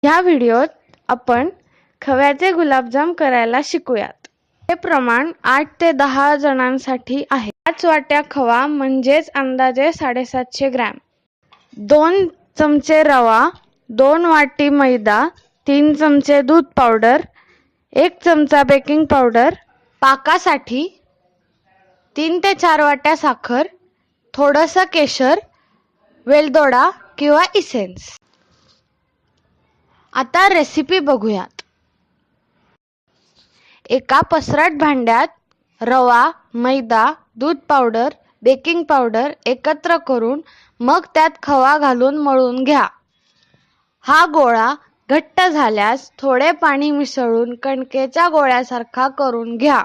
ह्या व्हिडिओत आपण खव्याचे गुलाबजाम करायला शिकूयात। हे प्रमाण 8 ते 10 जणांसाठी आहे। 5 वाट्या खवा म्हणजेच अंदाजे 750 ग्रॅम, 2 चमचे रवा, 2 वाटी मैदा, 3 चमचे दूध पावडर, 1 चमचा बेकिंग पावडर, पाकासाठी 3 ते 4 वाट्या साखर, थोडंसं केशर, वेलदोडा किंवा इसेन्स। आता रेसिपी बघूयात। एका पसरट भांड्यात रवा, मैदा, दूध पावडर, बेकिंग पावडर एकत्र करून मग त्यात खवा घालून मळून घ्या। हा गोळा घट्ट झाल्यास थोडे पाणी मिसळून कणकेच्या गोळ्यासारखा करून घ्या।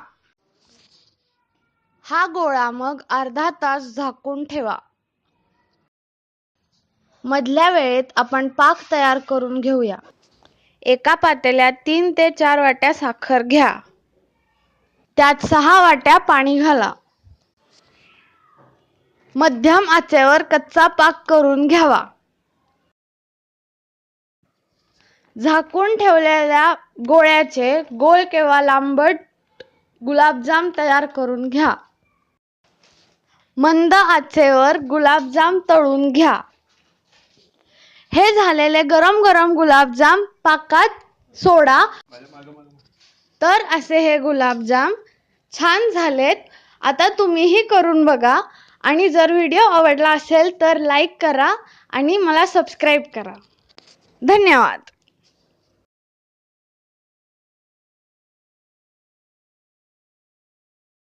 हा गोळा मग अर्धा तास झाकून ठेवा। मधल्या वेळेत आपण पाक तयार करून घेऊया। एका पातेल्यात 3 ते 4 वाट्या साखर घ्या, त्यात 6 वाट्या पाणी घाला। मध्यम आचेवर कच्चा पाक करून घ्यावा। झाकून ठेवलेल्या गोळ्याचे गोल किंवा लांबट गुलाबजाम तयार करून घ्या। मंद आचेवर गुलाबजाम तळून घ्या। हे झालेले गरम गरम गुलाबजाम पाकात सोडा। तर असे हे गुलाबजाम छान झालेत। आता तुम्हीही करून बघा आणि जर व्हिडिओ आवडला असेल तर लाईक करा आणि मला सबस्क्राईब करा। धन्यवाद।